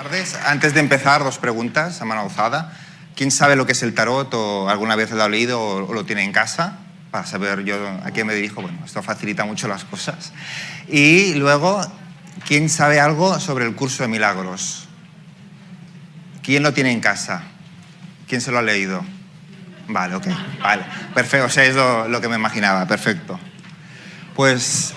Tardes. Antes de empezar, dos preguntas a mano alzada. ¿Quién sabe lo que es el tarot o alguna vez lo ha leído o lo tiene en casa? Para saber yo a qué me dirijo. Bueno, esto facilita mucho las cosas. Y luego, ¿quién sabe algo sobre el curso de milagros? ¿Quién lo tiene en casa? ¿Quién se lo ha leído? Vale, ok. Vale, perfecto. O sea, es lo que me imaginaba. Perfecto. Pues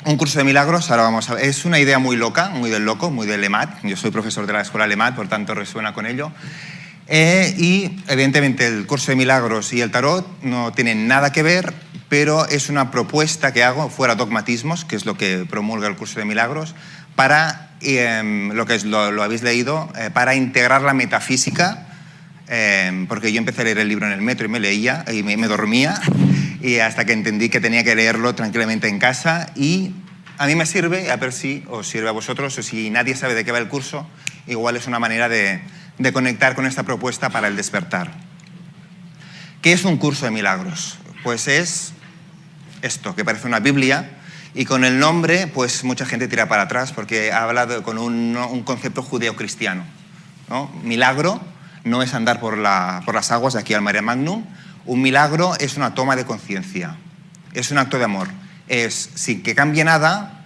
un curso de milagros, ahora vamos a ver. Es una idea muy loca, muy del loco, muy del EMAT. Yo soy profesor de la escuela LEMAT, por tanto resuena con ello. Y evidentemente el curso de milagros y el tarot no tienen nada que ver, pero es una propuesta que hago fuera dogmatismos, que es lo que promulga el curso de milagros, para, lo que lo habéis leído, para integrar la metafísica, porque yo empecé a leer el libro en el metro y me leía y me dormía, y hasta que entendí que tenía que leerlo tranquilamente en casa, y a mí me sirve, a ver si os sirve a vosotros, o si nadie sabe de qué va el curso, igual es una manera de conectar con esta propuesta para el despertar. ¿Qué es un curso de milagros? Pues es esto, que parece una Biblia, y con el nombre, pues mucha gente tira para atrás, porque ha hablado con un concepto judeo-cristiano, ¿no? Milagro no es andar por las aguas de aquí al Mare Magnum. Un milagro es una toma de conciencia, es un acto de amor. Es, sin que cambie nada,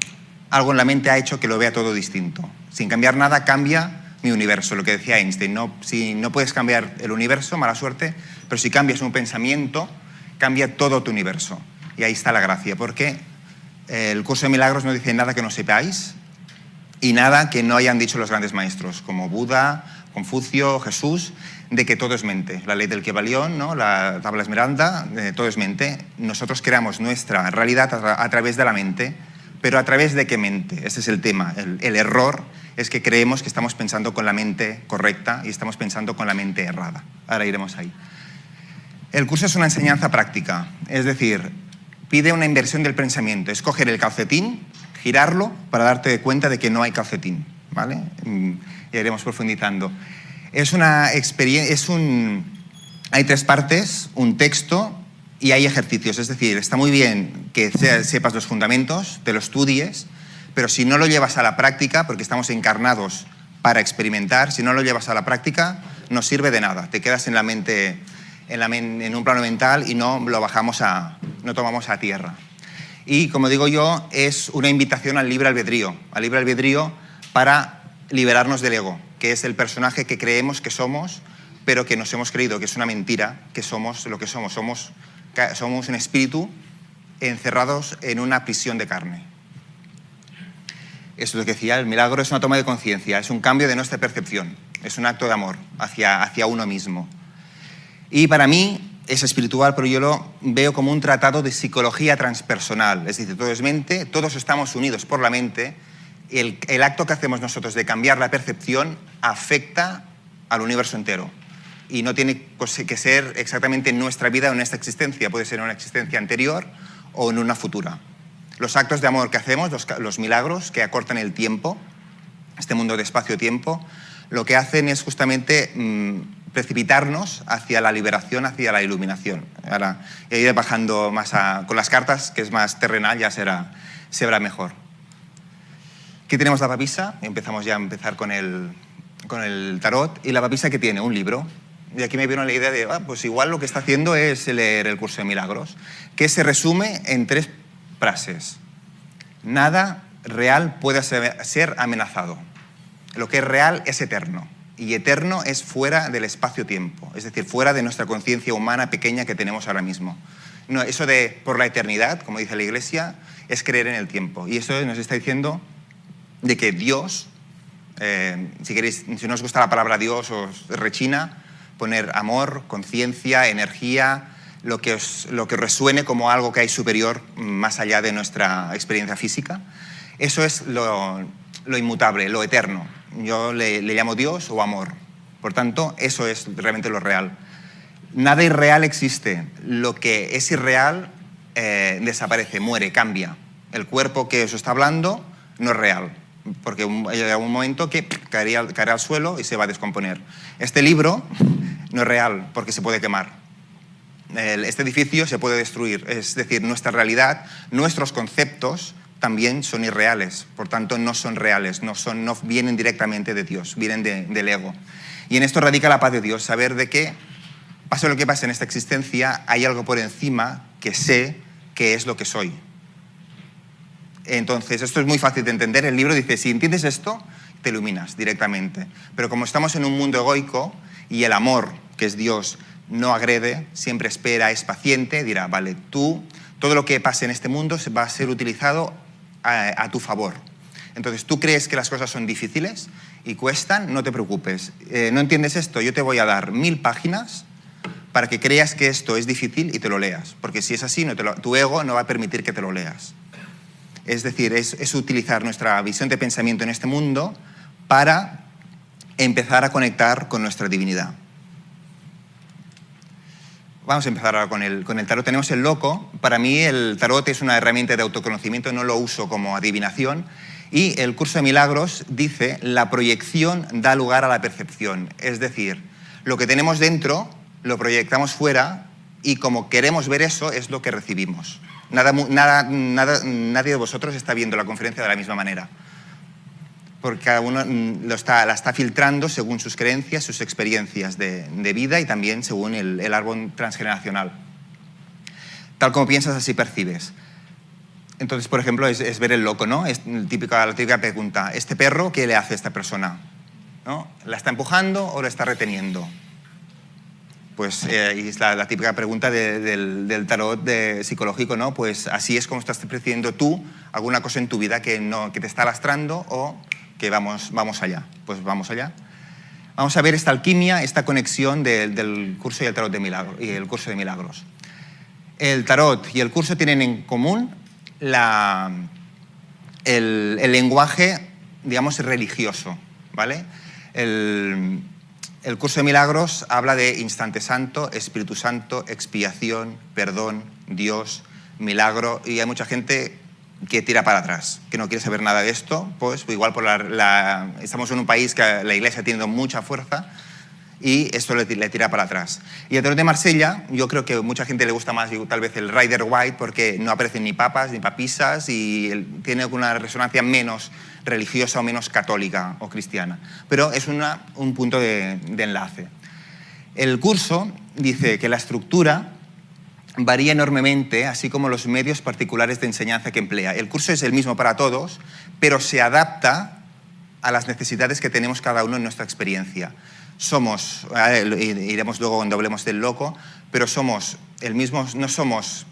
algo en la mente ha hecho que lo vea todo distinto. Sin cambiar nada, cambia mi universo, lo que decía Einstein. Si no puedes cambiar el universo, mala suerte, pero si cambias un pensamiento, cambia todo tu universo. Y ahí está la gracia, porque el curso de milagros no dice nada que no sepáis y nada que no hayan dicho los grandes maestros, como Buda, Confucio, Jesús, de que todo es mente. La ley del Kybalión, ¿no? La tabla Esmeralda, todo es mente. Nosotros creamos nuestra realidad a través de la mente, pero ¿a través de qué mente? Ese es el tema. El error es que creemos que estamos pensando con la mente correcta y estamos pensando con la mente errada. Ahora iremos ahí. El curso es una enseñanza práctica, es decir, pide una inversión del pensamiento. Es coger el calcetín, girarlo para darte cuenta de que no hay calcetín, ¿vale? Ya iremos profundizando. Es una experiencia, hay tres partes, un texto y hay ejercicios. Es decir, está muy bien que sepas los fundamentos, te lo estudies, pero si no lo llevas a la práctica, porque estamos encarnados para experimentar, si no lo llevas a la práctica, no sirve de nada. Te quedas en la mente, en un plano mental y no tomamos a tierra. Y como digo yo, es una invitación al libre albedrío para liberarnos del ego, que es el personaje que creemos que somos, pero que nos hemos creído que es una mentira, que somos lo que somos. Somos un espíritu encerrados en una prisión de carne. Eso es lo que decía, el milagro es una toma de conciencia, es un cambio de nuestra percepción, es un acto de amor hacia uno mismo. Y para mí es espiritual, pero yo lo veo como un tratado de psicología transpersonal, es decir, todo es mente, todos estamos unidos por la mente. El acto que hacemos nosotros de cambiar la percepción afecta al universo entero. Y no tiene que ser exactamente en nuestra vida o en esta existencia. Puede ser en una existencia anterior o en una futura. Los actos de amor que hacemos, los milagros que acortan el tiempo, este mundo de espacio-tiempo, lo que hacen es justamente precipitarnos hacia la liberación, hacia la iluminación. Ahora ya iré bajando más con las cartas, que es más terrenal, ya se verá mejor. Aquí tenemos la papisa, empezamos ya a empezar con el tarot, y la papisa que tiene un libro, y aquí me vino la idea de, pues igual lo que está haciendo es leer el curso de milagros, que se resume en 3 frases. Nada real puede ser amenazado. Lo que es real es eterno, y eterno es fuera del espacio-tiempo, es decir, fuera de nuestra conciencia humana pequeña que tenemos ahora mismo. No, eso de por la eternidad, como dice la Iglesia, es creer en el tiempo, y eso nos está diciendo de que Dios, si no os gusta la palabra Dios, os rechina, poner amor, conciencia, energía, lo que resuene como algo que hay superior más allá de nuestra experiencia física. Eso es lo inmutable, lo eterno. Yo le llamo Dios o amor. Por tanto, eso es realmente lo real. Nada irreal existe. Lo que es irreal desaparece, muere, cambia. El cuerpo que os está hablando no es real, porque llega un momento que caerá al suelo y se va a descomponer. Este libro no es real porque se puede quemar. Este edificio se puede destruir, es decir, nuestra realidad, nuestros conceptos también son irreales, por tanto no son reales, no vienen directamente de Dios, vienen del ego. Y en esto radica la paz de Dios, saber de que, pase lo que pase en esta existencia, hay algo por encima que sé que es lo que soy. Entonces, esto es muy fácil de entender. El libro dice, si entiendes esto, te iluminas directamente. Pero como estamos en un mundo egoico y el amor, que es Dios, no agrede, siempre espera, es paciente, dirá, vale, todo lo que pase en este mundo va a ser utilizado a tu favor. Entonces, tú crees que las cosas son difíciles y cuestan, no te preocupes. ¿No entiendes esto? Yo te voy a dar 1000 páginas para que creas que esto es difícil y te lo leas. Porque si es así, tu ego no va a permitir que te lo leas. Es decir, es utilizar nuestra visión de pensamiento en este mundo para empezar a conectar con nuestra divinidad. Vamos a empezar ahora con el tarot. Tenemos el loco. Para mí el tarot es una herramienta de autoconocimiento, no lo uso como adivinación. Y el curso de milagros dice, la proyección da lugar a la percepción. Es decir, lo que tenemos dentro lo proyectamos fuera y como queremos ver eso es lo que recibimos. Nadie de vosotros está viendo la conferencia de la misma manera. Porque cada uno la está filtrando según sus creencias, sus experiencias de vida y también según el árbol transgeneracional. Tal como piensas, así percibes. Entonces, por ejemplo, es ver el loco, ¿no? Es la típica pregunta, ¿este perro qué le hace a esta persona? ¿No? ¿La está empujando o la está reteniendo? Pues es la típica pregunta del tarot psicológico, ¿no? Pues así es como estás percibiendo tú alguna cosa en tu vida que te está lastrando o que vamos allá. Pues vamos allá. Vamos a ver esta alquimia, esta conexión del curso y el tarot de milagros, y el curso de milagros. El tarot y el curso tienen en común el lenguaje, digamos, religioso, ¿vale? El curso de milagros habla de instante santo, Espíritu Santo, expiación, perdón, Dios, milagro, y hay mucha gente que tira para atrás, que no quiere saber nada de esto, pues igual estamos en un país que la Iglesia tiene mucha fuerza y esto le tira para atrás. Y el tarot de Marsella, yo creo que a mucha gente le gusta más tal vez el Rider Waite porque no aparecen ni papas ni papisas y tiene una resonancia menos religiosa o menos católica o cristiana. Pero es un punto de enlace. El curso dice que la estructura varía enormemente, así como los medios particulares de enseñanza que emplea. El curso es el mismo para todos, pero se adapta a las necesidades que tenemos cada uno en nuestra experiencia. Iremos luego cuando hablemos del loco, pero no somos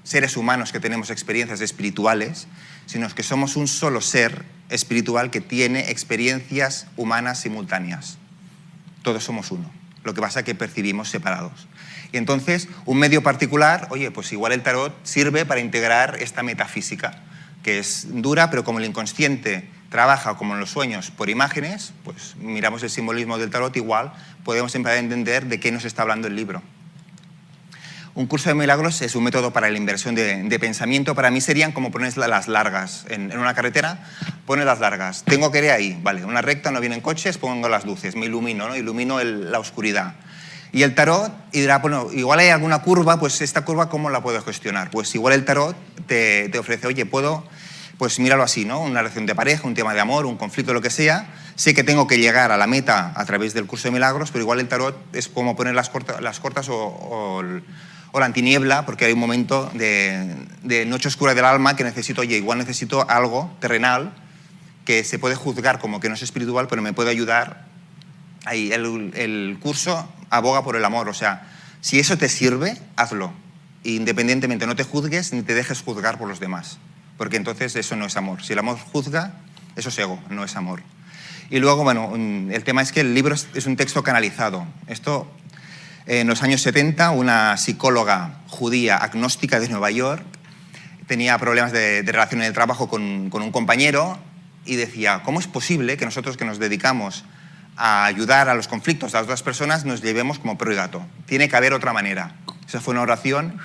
seres humanos que tenemos experiencias espirituales, sino que somos un solo ser espiritual que tiene experiencias humanas simultáneas. Todos somos uno. Lo que pasa es que percibimos separados. Y entonces, un medio particular, pues igual el tarot sirve para integrar esta metafísica, que es dura, pero como el inconsciente trabaja como en los sueños por imágenes, pues miramos el simbolismo del tarot, igual podemos empezar a entender de qué nos está hablando el libro. Un curso de milagros es un método para la inversión de pensamiento. Para mí serían como poner las largas. En una carretera, pones las largas. Tengo que ir ahí, vale, una recta, no vienen coches, pongo las luces, me ilumino, ¿no? Ilumino la oscuridad. Y el tarot dirá, bueno, igual hay alguna curva, pues esta curva, ¿cómo la puedo gestionar? Pues igual el tarot te ofrece, oye, pues míralo así, ¿no? Una relación de pareja, un tema de amor, un conflicto, lo que sea. Sé que tengo que llegar a la meta a través del curso de milagros, pero igual el tarot es como poner las cortas o la antiniebla, porque hay un momento de noche oscura del alma que igual necesito algo terrenal que se puede juzgar como que no es espiritual, pero me puede ayudar. Ahí el curso aboga por el amor, o sea, si eso te sirve, hazlo. Independientemente, no te juzgues ni te dejes juzgar por los demás, porque entonces eso no es amor. Si el amor juzga, eso es ego, no es amor. Y luego, bueno, el tema es que el libro es un texto canalizado. Esto, en los años 70, una psicóloga judía agnóstica de Nueva York tenía problemas de relación en el trabajo con un compañero y decía, ¿cómo es posible que nosotros que nos dedicamos a ayudar a los conflictos de las otras personas nos llevemos como perro y gato? Tiene que haber otra manera. Esa fue una oración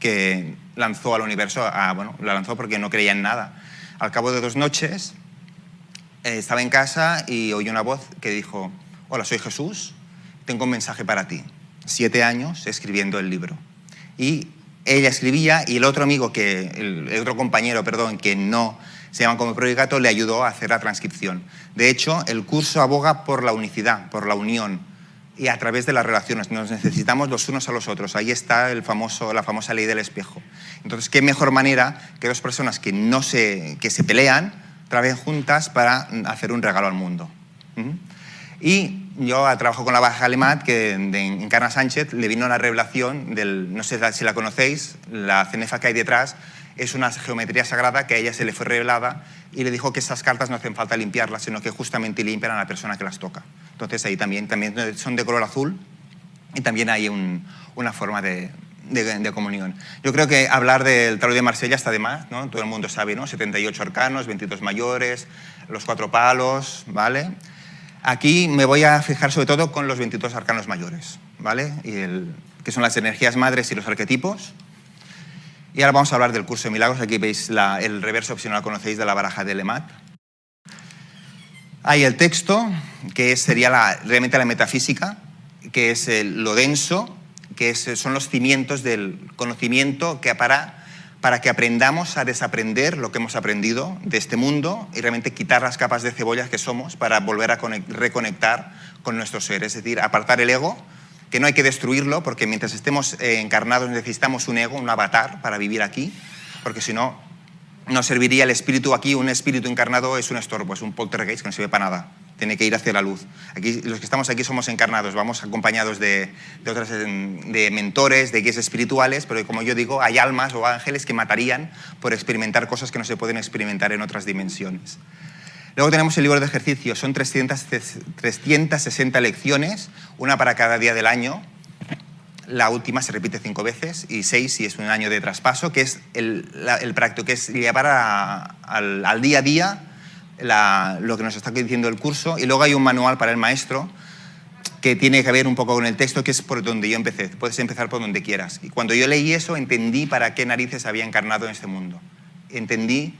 que lanzó al universo, la lanzó porque no creía en nada. Al cabo de 2 noches, estaba en casa y oyó una voz que dijo, hola, soy Jesús, tengo un mensaje para ti. 7 años escribiendo el libro. Y ella escribía y el otro amigo, el otro compañero, perdón, que no se llama como Prodigato, le ayudó a hacer la transcripción. De hecho, el curso aboga por la unicidad, por la unión y a través de las relaciones. Nos necesitamos los unos a los otros. Ahí está la famosa ley del espejo. Entonces, ¿qué mejor manera que dos personas que se pelean trabajen juntas para hacer un regalo al mundo? Y yo trabajo con la baraja Lemat, que en Encarna Sánchez le vino la revelación no sé si la conocéis, la cenefa que hay detrás es una geometría sagrada que a ella se le fue revelada y le dijo que esas cartas no hacen falta limpiarlas, sino que justamente limpian a la persona que las toca. Entonces ahí también son de color azul y también hay una forma de comunión. Yo creo que hablar del tarot de Marsella está de más, ¿no? Todo el mundo sabe, ¿no? 78 arcanos, 22 mayores, los 4 palos, ¿vale? Aquí me voy a fijar sobre todo con los 22 arcanos mayores, ¿vale? Que son las energías madres y los arquetipos. Y ahora vamos a hablar del curso de milagros. Aquí veis el reverso, si no la conocéis, de la baraja de Lemat. Hay el texto, que sería realmente la metafísica, que es lo denso, son los cimientos del conocimiento que para que aprendamos a desaprender lo que hemos aprendido de este mundo y realmente quitar las capas de cebollas que somos para volver a reconectar con nuestro ser. Es decir, apartar el ego, que no hay que destruirlo, porque mientras estemos encarnados necesitamos un ego, un avatar para vivir aquí, porque si no, no serviría el espíritu aquí. Un espíritu encarnado es un estorbo, es un poltergeist que no sirve para nada. Tiene que ir hacia la luz. Aquí, los que estamos aquí somos encarnados, vamos acompañados de mentores, de guías espirituales, pero como yo digo, hay almas o ángeles que matarían por experimentar cosas que no se pueden experimentar en otras dimensiones. Luego tenemos el libro de ejercicios, son 360 lecciones, una para cada día del año. La última se repite 5 veces y 6 si es un año de traspaso, que es el práctico, que es llevar al día a día lo que nos está diciendo el curso. Y luego hay un manual para el maestro que tiene que ver un poco con el texto, que es por donde yo empecé. Puedes empezar por donde quieras. Y cuando yo leí eso, entendí para qué narices había encarnado en este mundo. Entendí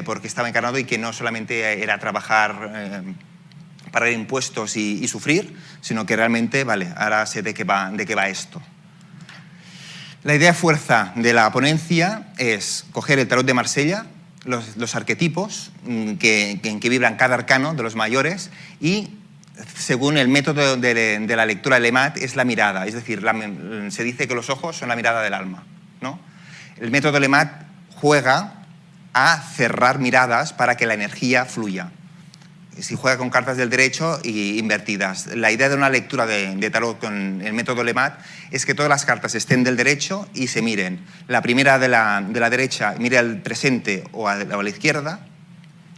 por qué estaba encarnado y que no solamente era trabajar pagar impuestos y sufrir, sino que realmente, vale, ahora sé de qué va esto. La idea fuerza de la ponencia es coger el tarot de Marsella, los arquetipos en que vibran cada arcano de los mayores y, según el método de la lectura de Lemat, es la mirada. Es decir, se dice que los ojos son la mirada del alma, ¿no? El método Lemat juega a cerrar miradas para que la energía fluya. Si juega con cartas del derecho y invertidas. La idea de una lectura de tarot con el método Lemat es que todas las cartas estén del derecho y se miren. La primera de la derecha mira al presente o a la izquierda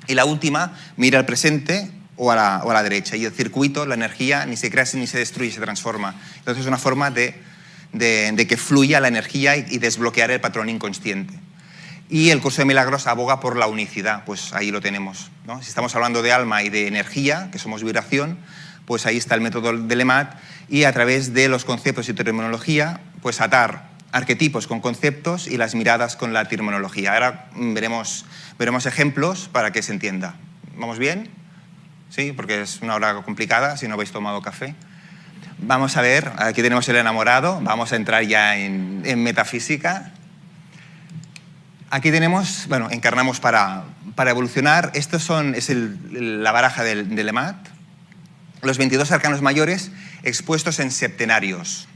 y la última mira al presente o a la derecha. Y el circuito, la energía, ni se crea ni se destruye, se transforma. Entonces es una forma de que fluya la energía y desbloquear el patrón inconsciente. Y el curso de milagros aboga por la unicidad, pues ahí lo tenemos, ¿no? Si estamos hablando de alma y de energía, que somos vibración, pues ahí está el método de Lemat y a través de los conceptos y terminología, pues atar arquetipos con conceptos y las miradas con la terminología. Ahora veremos ejemplos para que se entienda. ¿Vamos bien? Sí, porque es una hora complicada si no habéis tomado café. Vamos a ver, aquí tenemos el enamorado, vamos a entrar ya en metafísica. Aquí tenemos, bueno, encarnamos para evolucionar. Estos es la baraja de Lemat. Los 22 arcanos mayores expuestos en septenarios.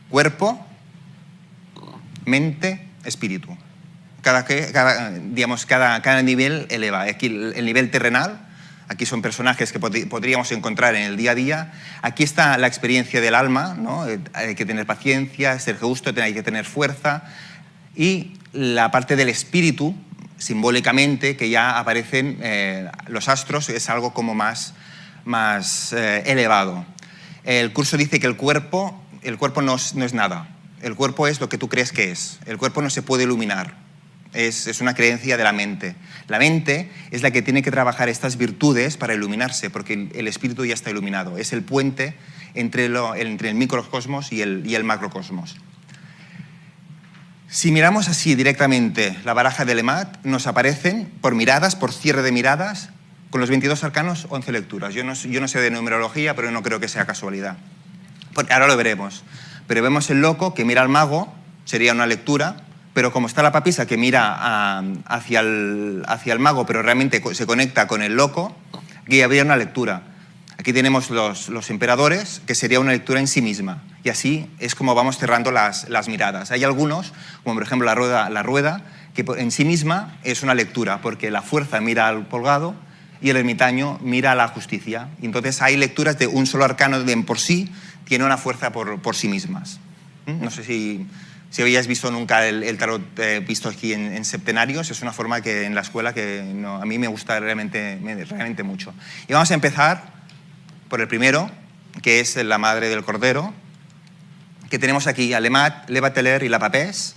Cuerpo, mente, espíritu. Cada nivel eleva. Aquí el nivel terrenal, aquí son personajes que podríamos encontrar en el día a día. Aquí está la experiencia del alma, ¿no? Hay que tener paciencia, ser justo, hay que tener fuerza. Y la parte del espíritu, simbólicamente, que ya aparecen los astros, es algo como más elevado. El curso dice que el cuerpo no es nada. El cuerpo es lo que tú crees que es. El cuerpo no se puede iluminar. Es una creencia de la mente. La mente es la que tiene que trabajar estas virtudes para iluminarse, porque el espíritu ya está iluminado. Es el puente entre el microcosmos y el macrocosmos. Si miramos así directamente la baraja de Lemat, nos aparecen por miradas, por cierre de miradas, con los 22 arcanos, 11 lecturas. Yo no sé de numerología, pero no creo que sea casualidad. Porque ahora lo veremos. Pero vemos el loco que mira al mago sería una lectura, pero como está la papisa que mira hacia el mago, pero realmente se conecta con el loco, aquí habría una lectura. Aquí tenemos los emperadores, que sería una lectura en sí misma. Y así es como vamos cerrando las miradas. Hay algunos, como por ejemplo la rueda, que en sí misma es una lectura, porque la fuerza mira al colgado y el ermitaño mira a la justicia. Y entonces hay lecturas de un solo arcano de por sí, tiene una fuerza por sí mismas. No sé si habíais visto nunca el tarot visto aquí en septenarios. Es una forma que en la escuela que a mí me gusta realmente mucho. Y vamos a empezar por el primero, que es la madre del cordero, que tenemos aquí a Lemat, Levateler y la Papés.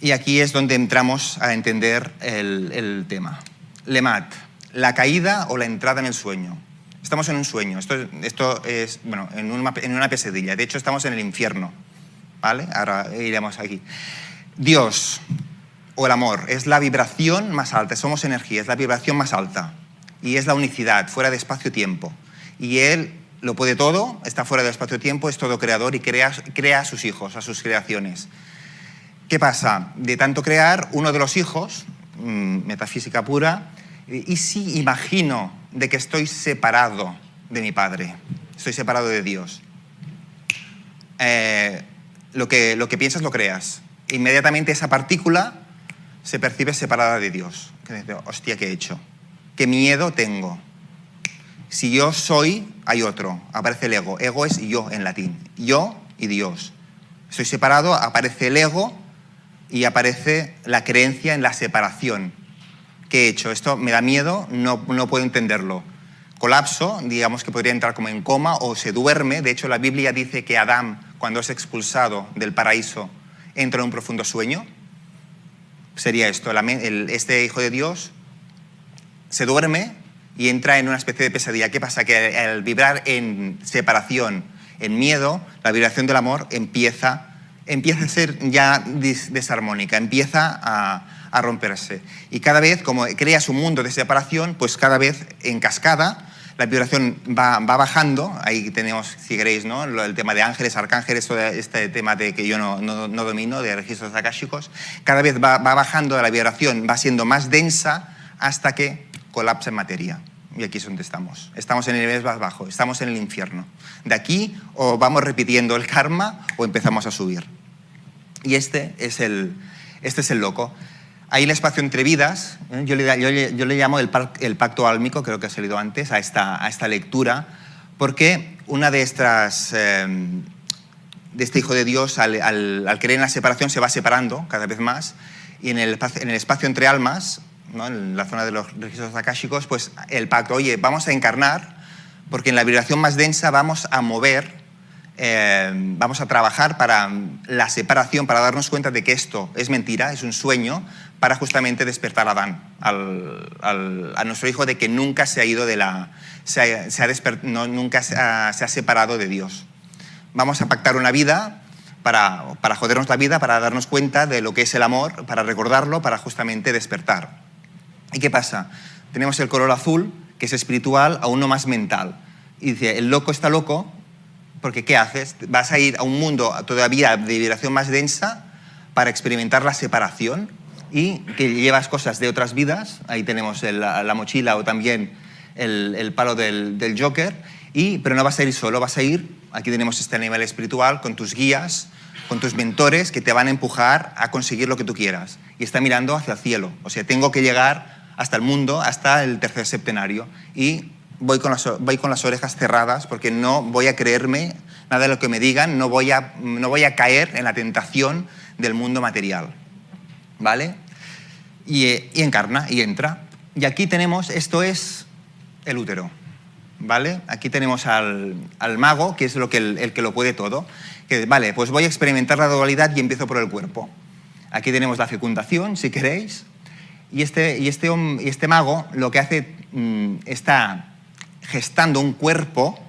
Y aquí es donde entramos a entender el tema. Lemat, la caída o la entrada en el sueño. Estamos en un sueño. Esto es, bueno, en una pesadilla. De hecho, estamos en el infierno. ¿Vale? Ahora iremos aquí. Dios, o el amor, es la vibración más alta. Somos energía, es la vibración más alta. Y es la unicidad, fuera de espacio-tiempo. Y Él lo puede todo, está fuera del espacio-tiempo, es todo creador y crea a sus hijos, a sus creaciones. ¿Qué pasa? De tanto crear, uno de los hijos, metafísica pura, y si imagino de que estoy separado de mi Padre, estoy separado de Dios, lo que piensas lo creas. Inmediatamente esa partícula se percibe separada de Dios. Hostia, ¿qué he hecho? ¿Qué miedo tengo? Si yo soy, hay otro. Aparece el ego. Ego es yo en latín. Yo y Dios. Estoy separado, aparece el ego y aparece la creencia en la separación. ¿Qué he hecho? Esto me da miedo, no puedo entenderlo. Colapso, digamos que podría entrar como en coma o se duerme. De hecho, la Biblia dice que Adán, cuando es expulsado del paraíso, entra en un profundo sueño. Sería esto, este hijo de Dios se duerme y entra en una especie de pesadilla. ¿Qué pasa? Que al vibrar en separación, en miedo, la vibración del amor empieza a ser ya desarmónica, empieza a romperse. Y cada vez, como creas un mundo de separación, pues cada vez en cascada, la vibración va bajando. Ahí tenemos, si queréis, ¿no?, el tema de ángeles, arcángeles, todo este tema de que yo no domino, de registros akáshicos. Cada vez va bajando la vibración, va siendo más densa hasta que colapsa en materia. Y aquí es donde estamos. Estamos en el nivel más bajo, estamos en el infierno. De aquí o vamos repitiendo el karma o empezamos a subir. Y este es el loco. Ahí el espacio entre vidas, yo le llamo el pacto álmico, creo que ha salido antes, a esta lectura, porque una de este hijo de Dios, al creer en la separación, se va separando cada vez más, y en el espacio entre almas, ¿no?, en la zona de los registros akáshicos, pues el pacto, oye, vamos a encarnar, porque en la vibración más densa vamos a mover, vamos a trabajar para la separación, para darnos cuenta de que esto es mentira, es un sueño, para justamente despertar a Adán, a nuestro hijo, de que nunca se ha ido nunca se ha separado de Dios. Vamos a pactar una vida para jodernos la vida, para darnos cuenta de lo que es el amor, para recordarlo, para justamente despertar. ¿Y qué pasa? Tenemos el color azul, que es espiritual, aún no más mental. Y dice, el loco está loco, porque ¿qué haces? Vas a ir a un mundo todavía de vibración más densa para experimentar la separación, y que llevas cosas de otras vidas. Ahí tenemos la mochila o también el palo del Joker, pero no vas a ir solo, vas a ir, aquí tenemos este nivel espiritual, con tus guías, con tus mentores que te van a empujar a conseguir lo que tú quieras. Y está mirando hacia el cielo. O sea, tengo que llegar hasta el mundo, hasta el tercer septenario. Y voy con las orejas cerradas, porque no voy a creerme nada de lo que me digan, no voy a caer en la tentación del mundo material. ¿Vale? Y encarna y entra. Y aquí tenemos, esto es el útero. ¿Vale? Aquí tenemos al mago, que es el que lo puede todo. Que, vale, pues voy a experimentar la dualidad y empiezo por el cuerpo. Aquí tenemos la fecundación, si queréis. Y este mago lo que hace, está gestando un cuerpo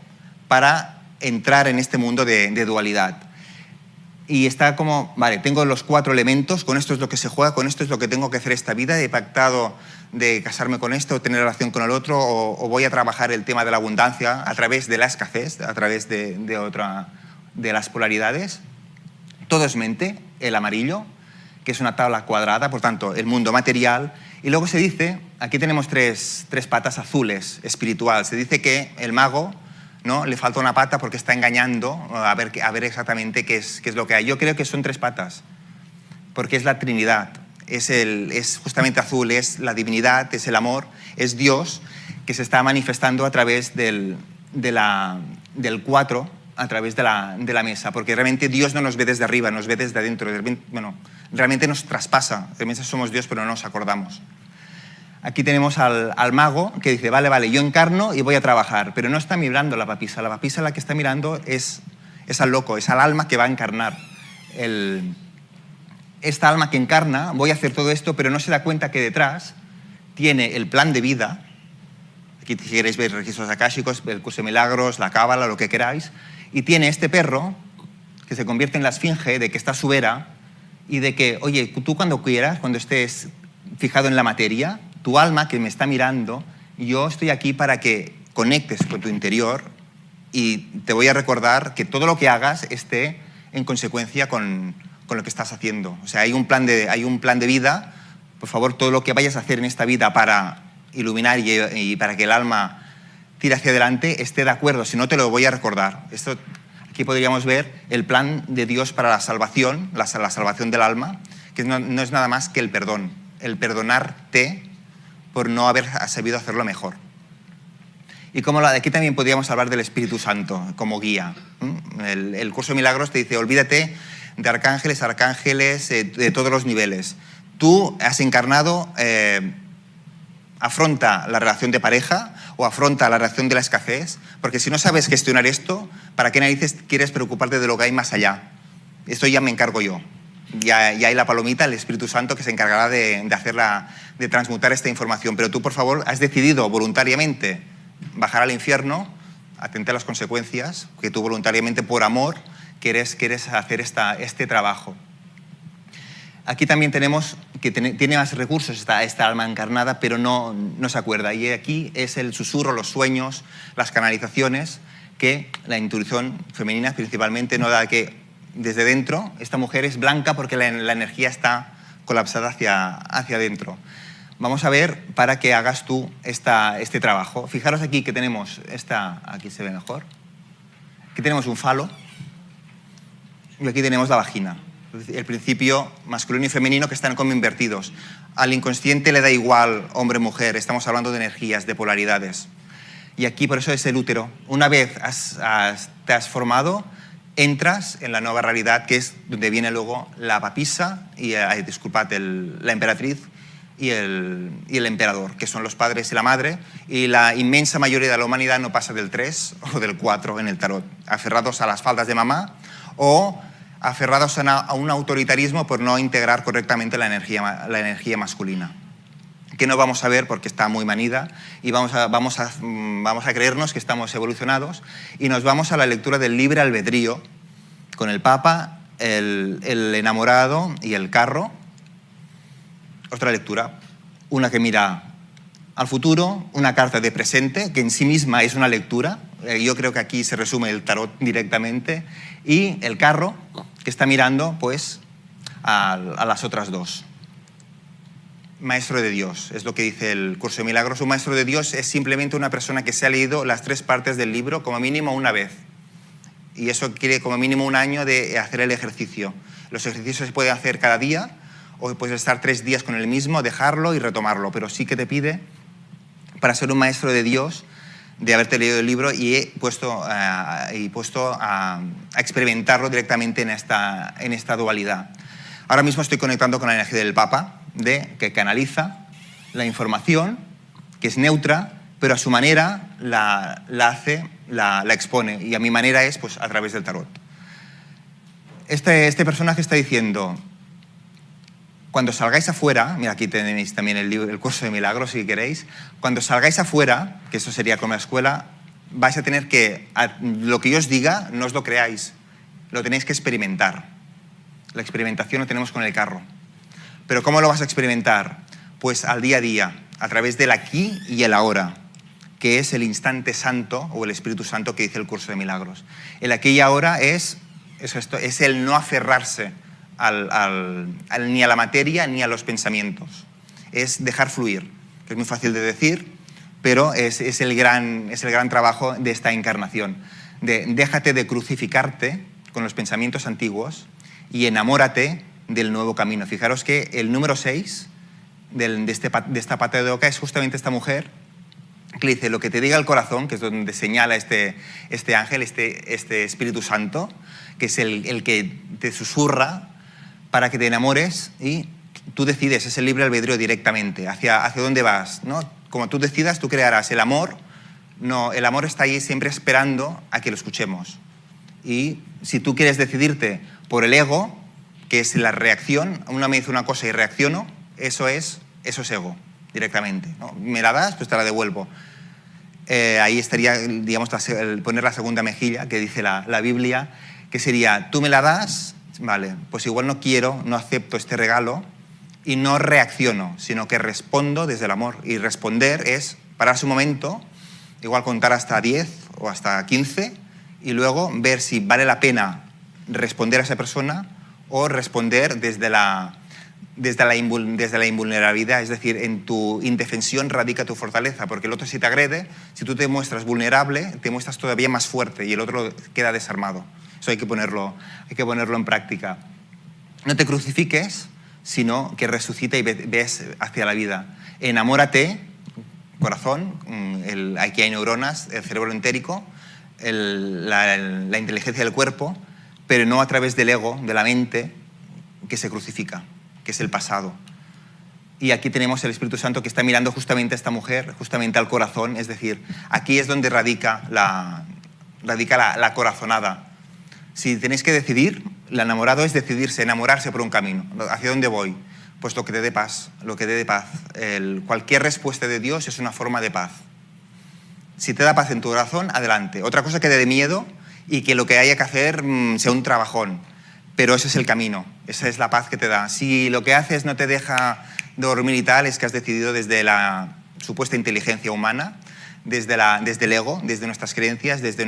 para entrar en este mundo de dualidad. Y está como, vale, tengo los 4 elementos, con esto es lo que se juega, con esto es lo que tengo que hacer esta vida, he pactado de casarme con esto, o tener relación con el otro, o voy a trabajar el tema de la abundancia a través de la escasez, a través de las polaridades. Todo es mente, el amarillo, que es una tabla cuadrada, por tanto, el mundo material. Y luego se dice, aquí tenemos tres patas azules, espiritual. Se dice que el mago, ¿no?, le falta una pata porque está engañando a ver exactamente qué es lo que hay. Yo creo que son 3 patas, porque es la Trinidad. Es justamente azul, es la divinidad, es el amor, es Dios que se está manifestando a través del 4, a través de la mesa, porque realmente Dios no nos ve desde arriba, nos ve desde adentro. Bueno, realmente nos traspasa. Realmente somos Dios, pero no nos acordamos. Aquí tenemos al mago que dice, vale, yo encarno y voy a trabajar, pero no está mirando la papisa. La papisa la que está mirando es al loco, es al alma que va a encarnar. Esta alma que encarna, voy a hacer todo esto, pero no se da cuenta que detrás tiene el plan de vida. Aquí si queréis ver registros akáshicos, el curso de milagros, la cábala, lo que queráis. Y tiene este perro que se convierte en la esfinge, de que está su vera, y de que, oye, tú cuando quieras, cuando estés fijado en la materia, tu alma que me está mirando, yo estoy aquí para que conectes con tu interior y te voy a recordar que todo lo que hagas esté en consecuencia con lo que estás haciendo. O sea, hay un plan de vida. Por favor, todo lo que vayas a hacer en esta vida para iluminar y para que el alma tire hacia adelante esté de acuerdo, si no te lo voy a recordar. Aquí podríamos ver el plan de Dios para la salvación, la salvación del alma, que no es nada más que el perdón, el perdonarte por no haber sabido hacerlo mejor. Y como aquí también podríamos hablar del Espíritu Santo como guía. El curso de milagros te dice, olvídate de arcángeles, de todos los niveles. Tú has encarnado, afronta la relación de pareja o afronta la relación de la escasez, porque si no sabes gestionar esto, ¿para qué narices quieres preocuparte de lo que hay más allá? Esto ya me encargo yo. Ya hay la palomita, el Espíritu Santo, que se encargará de transmutar esta información. Pero tú, por favor, has decidido voluntariamente bajar al infierno, atente a las consecuencias, que tú voluntariamente, por amor, quieres hacer este trabajo. Aquí también tenemos que tiene más recursos esta alma encarnada, pero no se acuerda. Y aquí es el susurro, los sueños, las canalizaciones, que la intuición femenina principalmente no da, que desde dentro esta mujer es blanca porque la energía está colapsada hacia adentro. Vamos a ver para que hagas tú este trabajo. Fijaros aquí que tenemos aquí se ve mejor. Aquí tenemos un falo y aquí tenemos la vagina. El principio masculino y femenino que están como invertidos. Al inconsciente le da igual hombre o mujer, estamos hablando de energías, de polaridades. Y aquí por eso es el útero. Una vez te has formado, entras en la nueva realidad, que es donde viene luego la papisa, la emperatriz y el emperador, que son los padres y la madre, y la inmensa mayoría de la humanidad no pasa del 3 o del 4 en el tarot, aferrados a las faldas de mamá o aferrados a un autoritarismo por no integrar correctamente la energía masculina, que no vamos a ver porque está muy manida, y vamos a creernos que estamos evolucionados, y nos vamos a la lectura del libre albedrío, con el Papa, el enamorado y el carro. Otra lectura, una que mira al futuro, una carta de presente, que en sí misma es una lectura. Yo creo que aquí se resume el tarot directamente, y el carro, que está mirando pues a las otras dos. Maestro de Dios, es lo que dice el curso de milagros. Un maestro de Dios es simplemente una persona que se ha leído las 3 partes del libro como mínimo una vez. Y eso quiere como mínimo un año de hacer el ejercicio. Los ejercicios se pueden hacer cada día, o puedes estar 3 días con el mismo, dejarlo y retomarlo. Pero sí que te pide, para ser un maestro de Dios, de haberte leído el libro y puesto a experimentarlo directamente en esta dualidad. Ahora mismo estoy conectando con la energía del Papa, que canaliza la información, que es neutra, pero a su manera la expone, y a mi manera es pues a través del tarot. Este personaje está diciendo, cuando salgáis afuera, mira, aquí tenéis también el curso de milagros si queréis, cuando salgáis afuera, que eso sería como la escuela, vais a tener lo que yo os diga, no os lo creáis, lo tenéis que experimentar. La experimentación lo tenemos con el carro. Pero ¿cómo lo vas a experimentar? Pues al día a día, a través del aquí y el ahora, que es el instante santo o el Espíritu Santo que dice el curso de milagros. El aquí y ahora es el no aferrarse ni a la materia ni a los pensamientos. Es dejar fluir, que es muy fácil de decir, pero es el gran trabajo de esta encarnación. Déjate de crucificarte con los pensamientos antiguos y enamórate del nuevo camino. Fijaros que el número 6 de esta pata de oca es justamente esta mujer que le dice: lo que te diga el corazón, que es donde señala este ángel, este Espíritu Santo, que es el que te susurra para que te enamores, y tú decides, es el libre albedrío directamente, hacia dónde vas, ¿no? Como tú decidas, tú crearás. El amor está ahí siempre esperando a que lo escuchemos. Y si tú quieres decidirte por el ego, que es la reacción, una me dice una cosa y reacciono, eso es ego, directamente, ¿no? Me la das, pues te la devuelvo. Ahí estaría, digamos, poner la segunda mejilla que dice la Biblia, que sería: tú me la das, vale, pues igual no quiero, no acepto este regalo y no reacciono, sino que respondo desde el amor. Y responder es pararse un momento, igual contar hasta 10 o hasta 15 y luego ver si vale la pena responder a esa persona o responder desde la invulnerabilidad. Es decir, en tu indefensión radica tu fortaleza, porque el otro, si te agrede, si tú te muestras vulnerable, te muestras todavía más fuerte y el otro queda desarmado. Eso hay que ponerlo en práctica. No te crucifiques, sino que resucita y ves hacia la vida. Enamórate, corazón, aquí hay neuronas, el cerebro entérico, la inteligencia del cuerpo, pero no a través del ego, de la mente, que se crucifica, que es el pasado. Y aquí tenemos el Espíritu Santo que está mirando justamente a esta mujer, justamente al corazón, es decir, aquí es donde radica la corazonada. Si tenéis que decidir, el enamorado es decidirse, enamorarse por un camino. ¿Hacia dónde voy? Pues lo que te dé paz, cualquier respuesta de Dios es una forma de paz. Si te da paz en tu corazón, adelante. Otra cosa que te dé miedo y que lo que haya que hacer sea un trabajón. Pero ese es el camino, esa es la paz que te da. Si lo que haces no te deja dormir y tal, es que has decidido desde la supuesta inteligencia humana, desde el ego, desde nuestras creencias, desde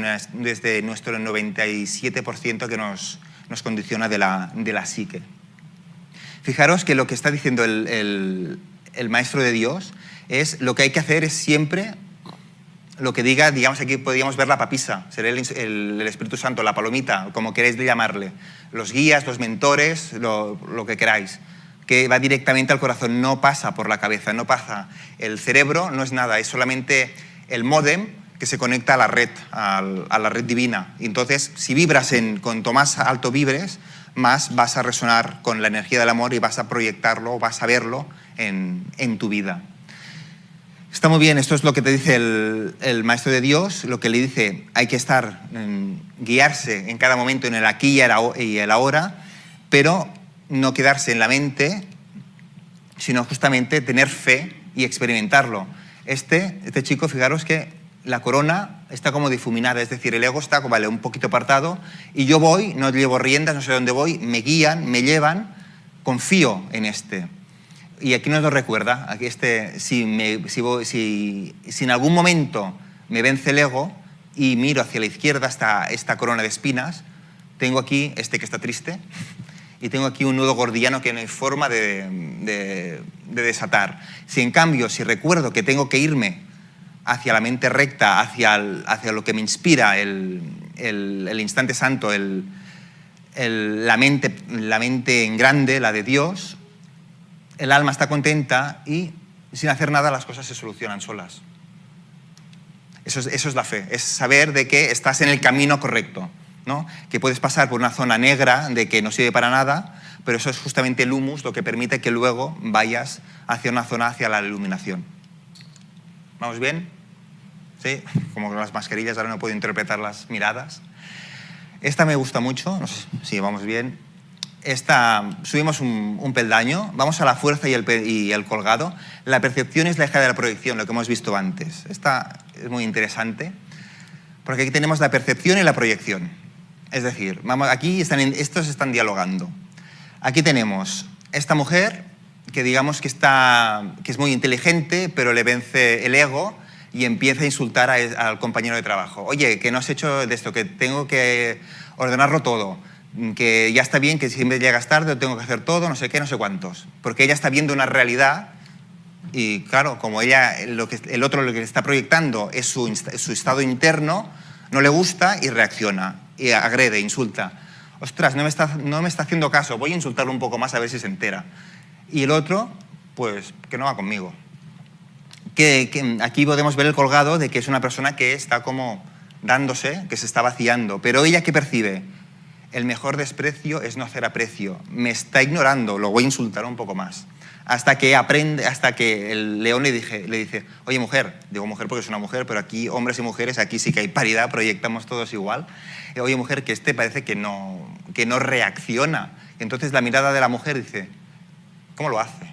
nuestro 97% que nos condiciona de la psique. Fijaros que lo que está diciendo el Maestro de Dios es: lo que hay que hacer es siempre lo que diga. Digamos, aquí podríamos ver la papisa, será el Espíritu Santo, la palomita, como queréis llamarle, los guías, los mentores, lo que queráis, que va directamente al corazón, no pasa por la cabeza, no pasa. El cerebro no es nada, es solamente el módem que se conecta a la red divina. Y entonces, si vibras cuanto más alto vibres, más vas a resonar con la energía del amor y vas a proyectarlo, vas a verlo en tu vida. Está muy bien, esto es lo que te dice el Maestro de Dios, lo que le dice: hay que guiarse en cada momento en el aquí y el ahora, pero no quedarse en la mente, sino justamente tener fe y experimentarlo. Este chico, fijaros que la corona está como difuminada, es decir, el ego está un poquito apartado y yo voy, no llevo riendas, no sé dónde voy, me guían, me llevan, confío en este. Y aquí nos lo recuerda, aquí si en algún momento me vence el ego y miro hacia la izquierda hasta esta corona de espinas, tengo aquí que está triste y tengo aquí un nudo gordiano que no hay forma de desatar. Si en cambio, si recuerdo que tengo que irme hacia la mente recta, hacia lo que me inspira el instante santo, la mente en grande, la de Dios, el alma está contenta y sin hacer nada las cosas se solucionan solas. Eso es la fe, es saber de que estás en el camino correcto, ¿no? Que puedes pasar por una zona negra de que no sirve para nada, pero eso es justamente el humus lo que permite que luego vayas hacia una zona, hacia la iluminación. ¿Vamos bien? ¿Sí? Como con las mascarillas ahora no puedo interpretar las miradas. Esta me gusta mucho, no sé si vamos bien. Subimos un peldaño, vamos a la fuerza y el colgado. La percepción es la hija de la proyección, lo que hemos visto antes. Esta es muy interesante, porque aquí tenemos la percepción y la proyección. Es decir, aquí estos están dialogando. Aquí tenemos esta mujer que digamos que es muy inteligente, pero le vence el ego y empieza a insultar al compañero de trabajo. Oye, que no has hecho de esto, que tengo que ordenarlo todo. que ya está bien, que siempre llegas tarde, tengo que hacer todo, no sé qué, no sé cuántos. Porque ella está viendo una realidad y, claro, como ella, el otro lo que le está proyectando es su estado interno, no le gusta y reacciona, y agrede, insulta. Ostras, no me está haciendo caso, voy a insultarlo un poco más a ver si se entera. Y el otro, pues, que no va conmigo. Que aquí podemos ver el colgado de que es una persona que está como dándose, que se está vaciando. Pero ella, ¿qué percibe? El mejor desprecio es no hacer aprecio. Me está ignorando, lo voy a insultar un poco más. Hasta que el león le dice, oye, mujer, digo mujer porque es una mujer, pero aquí hombres y mujeres, aquí sí que hay paridad, proyectamos todos igual. Oye, mujer, que parece que no reacciona. Entonces la mirada de la mujer dice, ¿cómo lo hace?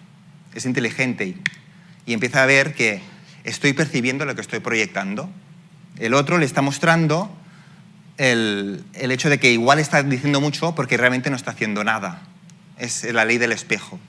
Es inteligente y empieza a ver que estoy percibiendo lo que estoy proyectando. El otro le está mostrando el hecho de que igual está diciendo mucho porque realmente no está haciendo nada. Es la ley del espejo.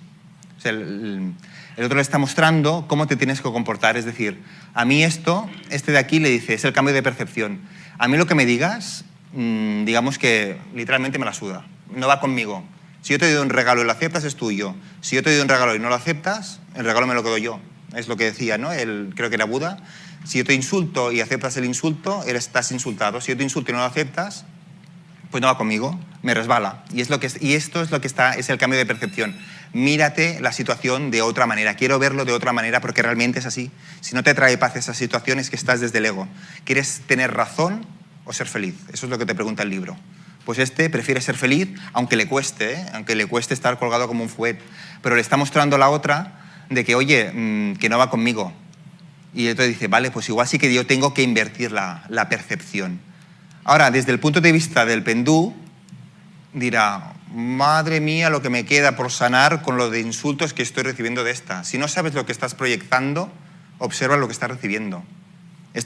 O sea, el otro le está mostrando cómo te tienes que comportar. Es decir, a mí este de aquí le dice, es el cambio de percepción. A mí lo que me digas, digamos que literalmente me la suda. No va conmigo. Si yo te doy un regalo y lo aceptas, es tuyo. Si yo te doy un regalo y no lo aceptas, el regalo me lo quedo yo. Es lo que decía, ¿no? Creo que era Buda. Si yo te insulto y aceptas el insulto, estás insultado. Si yo te insulto y no lo aceptas, pues no va conmigo, me resbala. Y esto es lo que es el cambio de percepción. Mírate la situación de otra manera. Quiero verlo de otra manera porque realmente es así. Si no te trae paz esa situación es que estás desde el ego. ¿Quieres tener razón o ser feliz? Eso es lo que te pregunta el libro. Pues prefiere ser feliz, aunque le cueste, aunque le cueste estar colgado como un fuet. Pero le está mostrando a la otra de que, oye, que no va conmigo. Y entonces dice, vale, pues igual sí que yo tengo que invertir la percepción. Ahora, desde el punto de vista del pendú, dirá, madre mía, lo que me queda por sanar con lo de insultos que estoy recibiendo de esta. Si no sabes lo que estás proyectando, observa lo que estás recibiendo.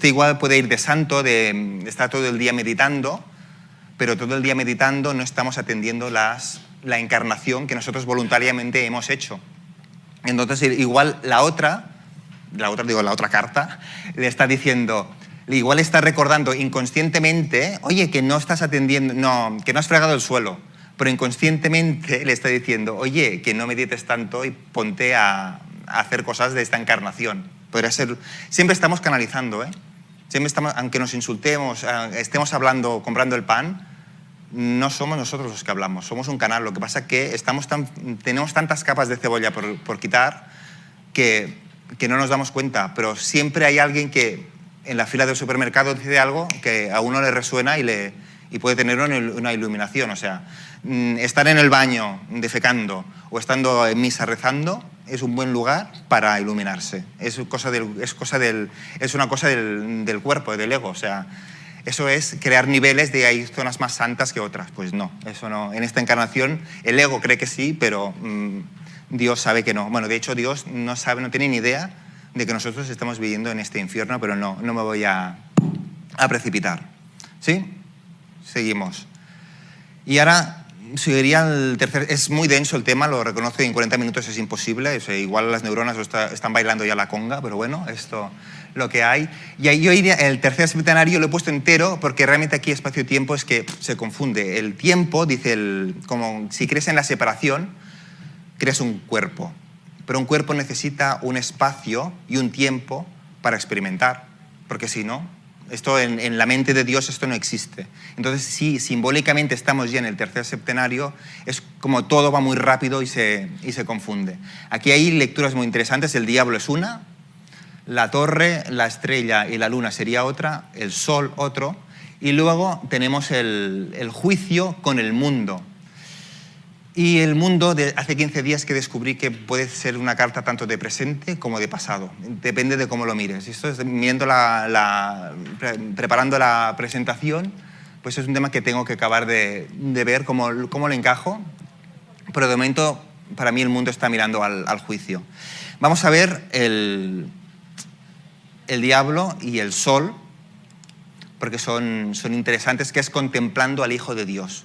Igual puede ir de santo, de estar todo el día meditando, pero todo el día meditando no estamos atendiendo la encarnación que nosotros voluntariamente hemos hecho. Entonces, igual la otra carta, le está diciendo, igual está recordando inconscientemente, oye, que no estás atendiendo, que no has fregado el suelo, pero inconscientemente le está diciendo, oye, que no medites tanto y ponte a hacer cosas de esta encarnación. Podría ser, siempre estamos canalizando, Siempre estamos, aunque nos insultemos, estemos hablando, comprando el pan, no somos nosotros los que hablamos, somos un canal. Lo que pasa es que tenemos tantas capas de cebolla por quitar que no nos damos cuenta, pero siempre hay alguien que en la fila del supermercado dice algo que a uno le resuena y puede tener una iluminación. O sea, estar en el baño defecando o estando en misa rezando es un buen lugar para iluminarse. Es una cosa del cuerpo, del ego. O sea, eso es crear niveles de hay zonas más santas que otras. Pues no, eso no. En esta encarnación el ego cree que sí, pero Dios sabe que no. Bueno, de hecho Dios no tiene ni idea de que nosotros estamos viviendo en este infierno, pero no me voy a precipitar. ¿Sí? Seguimos. Y ahora seguiría el tercer. Es muy denso el tema, lo reconozco, y en 40 minutos es imposible. O sea, igual las neuronas están bailando ya la conga, pero bueno, esto lo que hay. Y ahí yo iría, el tercer septenario lo he puesto entero porque realmente aquí espacio-tiempo es que se confunde. El tiempo, dice como si crees en la separación, creas un cuerpo. Pero un cuerpo necesita un espacio y un tiempo para experimentar, porque si no, esto en la mente de Dios esto no existe. Entonces, si simbólicamente estamos ya en el tercer septenario, es como todo va muy rápido y se confunde. Aquí hay lecturas muy interesantes. El diablo es una, la torre, la estrella y la luna sería otra, el sol otro, y luego tenemos el juicio con el mundo. Y el mundo, hace 15 días que descubrí que puede ser una carta tanto de presente como de pasado. Depende de cómo lo mires. Esto es preparando la presentación, pues es un tema que tengo que acabar de ver cómo lo encajo. Pero de momento, para mí el mundo está mirando al juicio. Vamos a ver el diablo y el sol, porque son interesantes, que es contemplando al Hijo de Dios.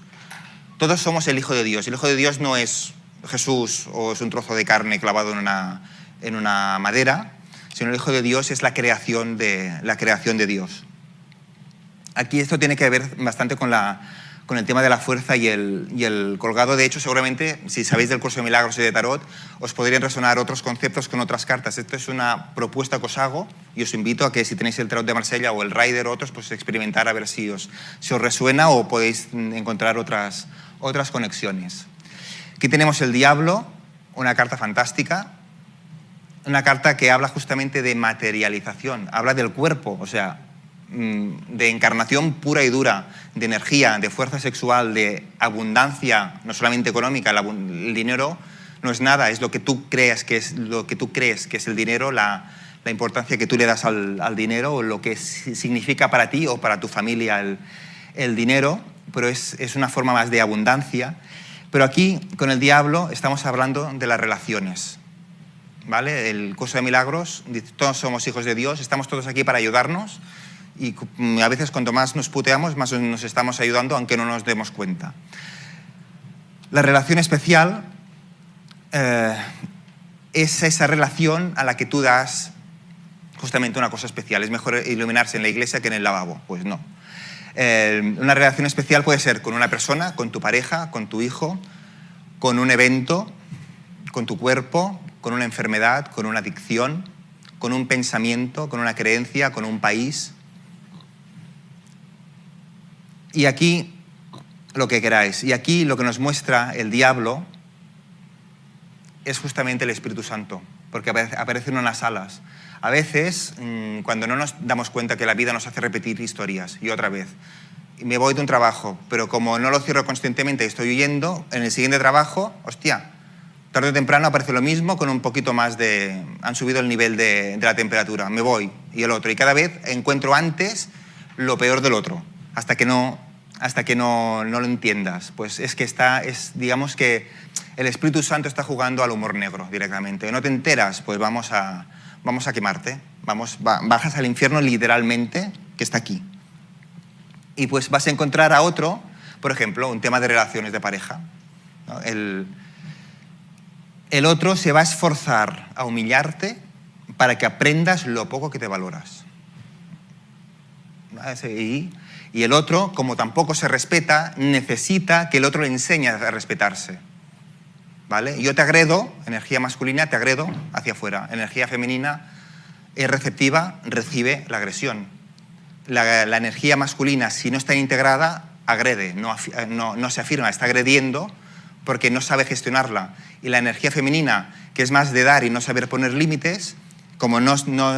Todos somos el Hijo de Dios. El Hijo de Dios no es Jesús o es un trozo de carne clavado en una madera, sino el Hijo de Dios es la creación de Dios. Aquí esto tiene que ver bastante con con el tema de la fuerza y el colgado. De hecho, seguramente, si sabéis del curso de milagros y de tarot, os podrían resonar otros conceptos con otras cartas. Esto es una propuesta que os hago y os invito a que si tenéis el tarot de Marsella o el Rider o otros, pues experimentar a ver si os resuena o podéis encontrar otras conexiones. Aquí tenemos el Diablo, una carta fantástica, una carta que habla justamente de materialización, habla del cuerpo, o sea, de encarnación pura y dura, de energía, de fuerza sexual, de abundancia, no solamente económica. El dinero no es nada, es lo que tú crees que es el dinero, la importancia que tú le das al dinero, o lo que significa para ti o para tu familia el dinero, pero es una forma más de abundancia. Pero aquí, con el Diablo, estamos hablando de las relaciones, ¿vale? El curso de milagros dice, todos somos hijos de Dios, estamos todos aquí para ayudarnos, y a veces cuanto más nos puteamos, más nos estamos ayudando, aunque no nos demos cuenta. La relación especial es esa relación a la que tú das justamente una cosa especial. Es mejor iluminarse en la iglesia que en el lavabo. Pues no. Una relación especial puede ser con una persona, con tu pareja, con tu hijo, con un evento, con tu cuerpo, con una enfermedad, con una adicción, con un pensamiento, con una creencia, con un país. Y aquí lo que queráis. Y aquí lo que nos muestra el Diablo es justamente el Espíritu Santo, porque aparece en unas alas. A veces, cuando no nos damos cuenta que la vida nos hace repetir historias, y otra vez, me voy de un trabajo, pero como no lo cierro conscientemente y estoy huyendo, en el siguiente trabajo, hostia, tarde o temprano aparece lo mismo con un poquito más de... Han subido el nivel de la temperatura, me voy, y el otro. Y cada vez encuentro antes lo peor del otro, hasta que no lo entiendas. Pues es que digamos que el Espíritu Santo está jugando al humor negro directamente. No te enteras, pues vamos a quemarte. Bajas al infierno literalmente, que está aquí. Y pues vas a encontrar a otro, por ejemplo, un tema de relaciones de pareja, ¿no? El otro se va a esforzar a humillarte para que aprendas lo poco que te valoras. Y el otro, como tampoco se respeta, necesita que el otro le enseñe a respetarse, ¿vale? Yo te agredo, energía masculina, te agredo hacia afuera. Energía femenina es receptiva, recibe la agresión. La energía masculina, si no está integrada, agrede, no se afirma, está agrediendo porque no sabe gestionarla. Y la energía femenina, que es más de dar y no saber poner límites, como no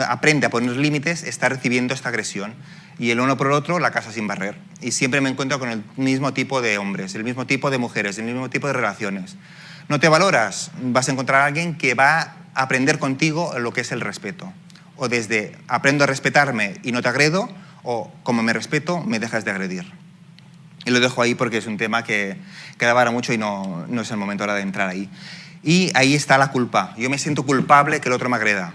aprende a poner límites, está recibiendo esta agresión. Y el uno por el otro, la casa sin barrer. Y siempre me encuentro con el mismo tipo de hombres, el mismo tipo de mujeres, el mismo tipo de relaciones. ¿No te valoras? Vas a encontrar a alguien que va a aprender contigo lo que es el respeto. O desde aprendo a respetarme y no te agredo, o como me respeto, me dejas de agredir. Y lo dejo ahí porque es un tema que da para mucho y no es el momento ahora de entrar ahí. Y ahí está la culpa. Yo me siento culpable que el otro me agreda.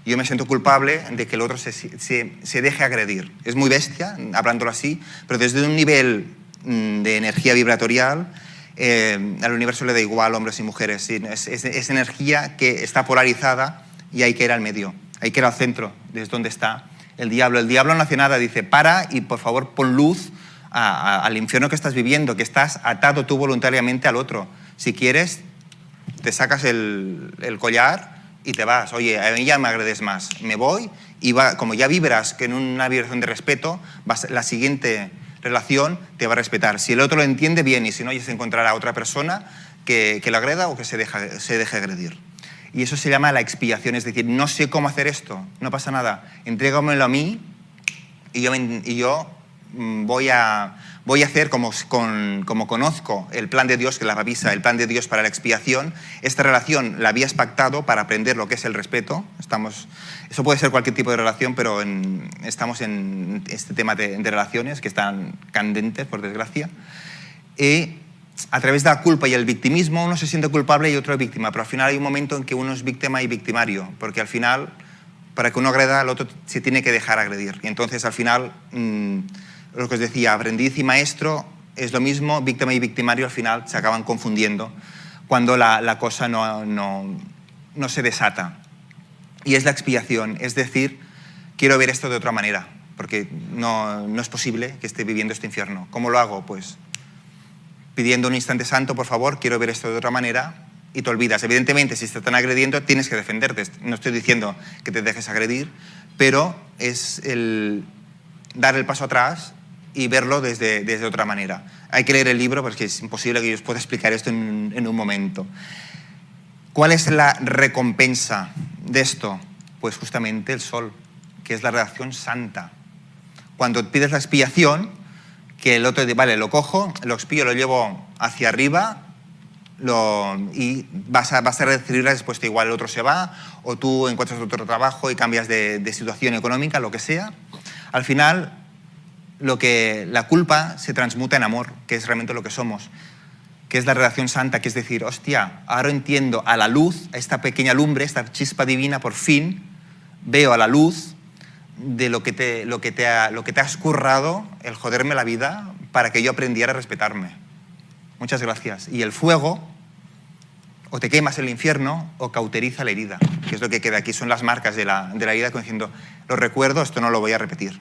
Yo me siento culpable de que el otro se deje agredir. Es muy bestia, hablándolo así, pero desde un nivel de energía vibratorial, al universo le da igual hombres y mujeres. Es energía que está polarizada y hay que ir al medio, hay que ir al centro, desde donde está el diablo. El diablo no hace nada, dice, para y por favor pon luz al infierno que estás viviendo, que estás atado tú voluntariamente al otro. Si quieres, te sacas el collar y te vas. Oye, a mí ya me agredes más. Me voy y como ya vibras que en una vibración de respeto, la siguiente relación te va a respetar. Si el otro lo entiende, bien, y si no, ya se encontrará otra persona que lo agreda o que se deje agredir. Y eso se llama la expiación, es decir, no sé cómo hacer esto, no pasa nada, entrégamelo a mí y yo voy a hacer como conozco el plan de Dios, que la avisa, el plan de Dios para la expiación. Esta relación la habías pactado para aprender lo que es el respeto. Eso puede ser cualquier tipo de relación, pero estamos en este tema de relaciones que están candentes, por desgracia. Y a través de la culpa y el victimismo, uno se siente culpable y otro es víctima, pero al final hay un momento en que uno es víctima y victimario, porque al final, para que uno agreda al otro, se tiene que dejar agredir. Y entonces, al final, lo que os decía, aprendiz y maestro es lo mismo, víctima y victimario al final se acaban confundiendo cuando la cosa no se desata. Y es la expiación, es decir, quiero ver esto de otra manera, porque no es posible que esté viviendo este infierno. ¿Cómo lo hago? Pues pidiendo un instante santo, por favor, quiero ver esto de otra manera, y te olvidas. Evidentemente, si te están agrediendo, tienes que defenderte. No estoy diciendo que te dejes agredir, pero es el dar el paso atrás y verlo desde otra manera. Hay que leer el libro porque es imposible que yo os pueda explicar esto en un momento. ¿Cuál es la recompensa de esto? Pues justamente el sol, que es la reacción santa. Cuando pides la expiación, que el otro dice, vale, lo cojo, lo expío, lo llevo hacia arriba y vas a recibir la respuesta igual. El otro se va, o tú encuentras otro trabajo y cambias de situación económica, lo que sea. Al final, la culpa se transmuta en amor, que es realmente lo que somos, que es la relación santa, que es decir, hostia, ahora entiendo a la luz, a esta pequeña lumbre, esta chispa divina, por fin veo a la luz de lo que te has currado, el joderme la vida para que yo aprendiera a respetarme. Muchas gracias. Y el fuego, o te quemas el infierno, o cauteriza la herida, que es lo que queda aquí, son las marcas de la herida, como diciendo, lo recuerdo, esto no lo voy a repetir.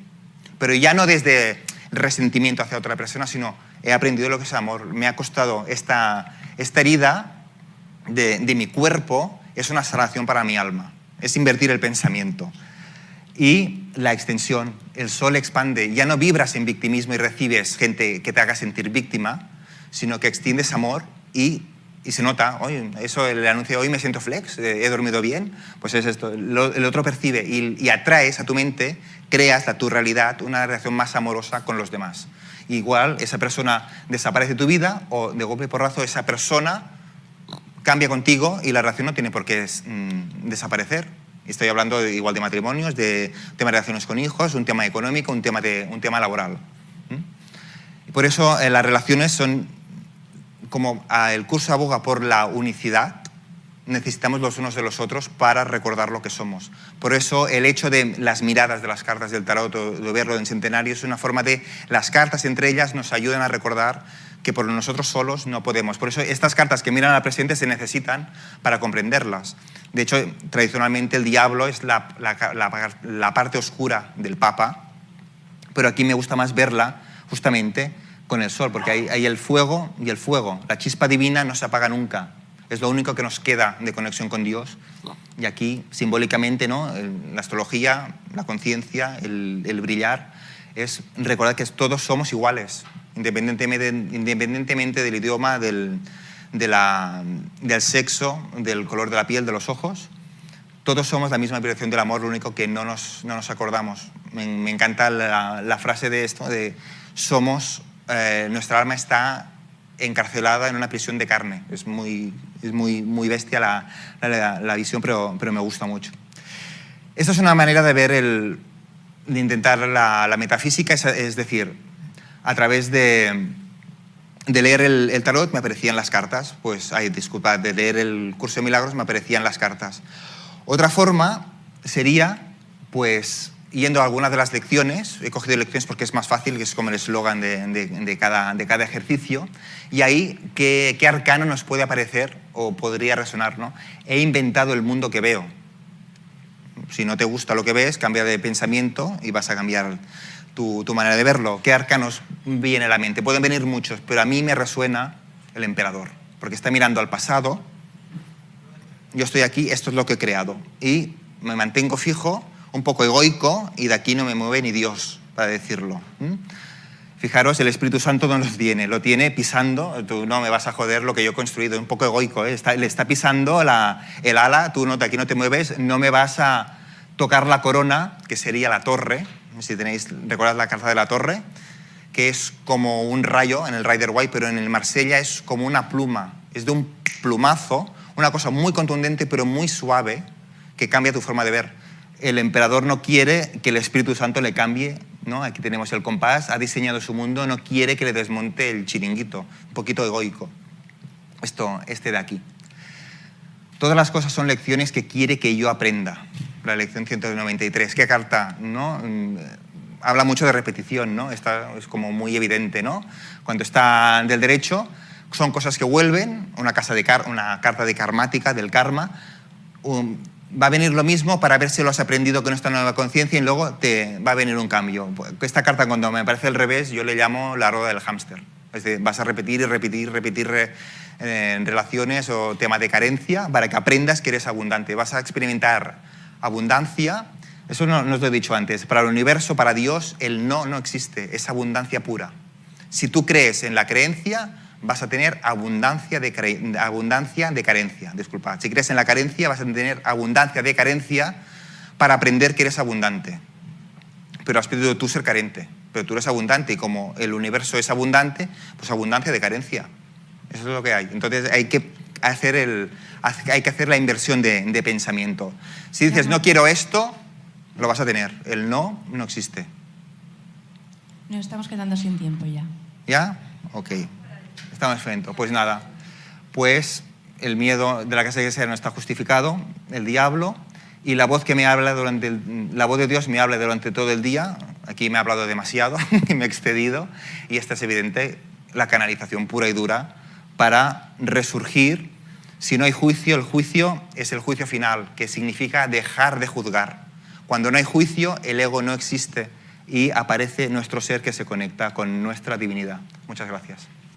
Pero ya no desde resentimiento hacia otra persona, sino he aprendido lo que es amor. Me ha costado esta herida de mi cuerpo, es una sanación para mi alma, es invertir el pensamiento. Y la extensión, el sol expande, ya no vibras en victimismo y recibes gente que te haga sentir víctima, sino que extiendes amor y se nota, oye, eso el anuncio de hoy me siento flex, he dormido bien, pues es esto, el otro percibe y atraes a tu mente, creas tu realidad, una relación más amorosa con los demás. Igual esa persona desaparece de tu vida o de golpe y porrazo esa persona cambia contigo y la relación no tiene por qué desaparecer. Estoy hablando igual de matrimonios, de tema de relaciones con hijos, un tema económico, un tema laboral. Y por eso las relaciones son, como el curso aboga por la unicidad, necesitamos los unos de los otros para recordar lo que somos. Por eso el hecho de las miradas de las cartas del tarot o de verlo en centenario es una forma de las cartas entre ellas nos ayudan a recordar que por nosotros solos no podemos. Por eso estas cartas que miran al presente se necesitan para comprenderlas. De hecho, tradicionalmente el diablo es la parte oscura del Papa, pero aquí me gusta más verla justamente con el sol, porque hay el fuego y el fuego. La chispa divina no se apaga nunca. Es lo único que nos queda de conexión con Dios. Y aquí, simbólicamente, ¿no? La astrología, la conciencia, el brillar, es recordar que todos somos iguales, independientemente del idioma, del sexo, del color de la piel, de los ojos. Todos somos la misma vibración del amor, lo único que no nos acordamos. Me encanta la frase de esto, de somos, nuestra alma está encarcelada en una prisión de carne. Es muy bestia la visión, pero me gusta mucho. Esta es una manera de ver de intentar la metafísica, es decir, a través de leer el tarot me aparecían las cartas, de leer el curso de milagros me aparecían las cartas. Otra forma sería, pues, yendo a algunas de las lecciones, he cogido lecciones porque es más fácil, que es como el eslogan de cada ejercicio, y ahí qué arcano nos puede aparecer o podría resonar, ¿no? He inventado el mundo que veo. Si no te gusta lo que ves, cambia de pensamiento y vas a cambiar tu manera de verlo. ¿Qué arcanos viene a la mente? Pueden venir muchos, pero a mí me resuena el emperador, porque está mirando al pasado, yo estoy aquí, esto es lo que he creado, y me mantengo fijo, un poco egoico, y de aquí no me mueve ni Dios, para decirlo. Fijaros, el Espíritu Santo no los tiene, lo tiene pisando, tú no me vas a joder lo que yo he construido, un poco egoico, le está pisando el ala, tú no, de aquí no te mueves, no me vas a tocar la corona, que sería la torre. Si ¿recordad la carta de la torre? Que es como un rayo en el Rider Waite, pero en el Marsella es como una pluma, es de un plumazo, una cosa muy contundente pero muy suave que cambia tu forma de ver. El emperador no quiere que el Espíritu Santo le cambie, ¿no? Aquí tenemos el compás, ha diseñado su mundo, no quiere que le desmonte el chiringuito, un poquito egoico. Este de aquí. Todas las cosas son lecciones que quiere que yo aprenda. La lección 193. ¿Qué carta? ¿No? Habla mucho de repetición, ¿no? Esta es como muy evidente, ¿no? Cuando está del derecho, son cosas que vuelven, una carta de karmática, del karma. Va a venir lo mismo para ver si lo has aprendido con esta nueva conciencia y luego te va a venir un cambio. Esta carta, cuando me parece al revés, yo le llamo la rueda del hámster. Es decir, vas a repetir y repetir, en relaciones o temas de carencia para que aprendas que eres abundante. Vas a experimentar abundancia. Eso no os lo he dicho antes. Para el universo, para Dios, el no existe. Es abundancia pura. Si tú crees en la creencia, vas a tener abundancia de carencia. Disculpa. Si crees en la carencia, vas a tener abundancia de carencia para aprender que eres abundante. Pero has pedido tú ser carente. Pero tú eres abundante y como el universo es abundante, pues abundancia de carencia. Eso es lo que hay. Entonces hay que hacer la inversión de pensamiento. Si dices, no quiero esto, lo vas a tener. El no existe. Nos estamos quedando sin tiempo ya. ¿Ya? Ok. Estamos lento. Pues nada. Pues el miedo de la casa de ser no está justificado, el diablo, y la voz que me habla la voz de Dios me habla durante todo el día. Aquí me ha hablado demasiado y me he excedido. Y esta es evidente, la canalización pura y dura para resurgir. Si no hay juicio, el juicio es el juicio final, que significa dejar de juzgar. Cuando no hay juicio, el ego no existe y aparece nuestro ser que se conecta con nuestra divinidad. Muchas gracias.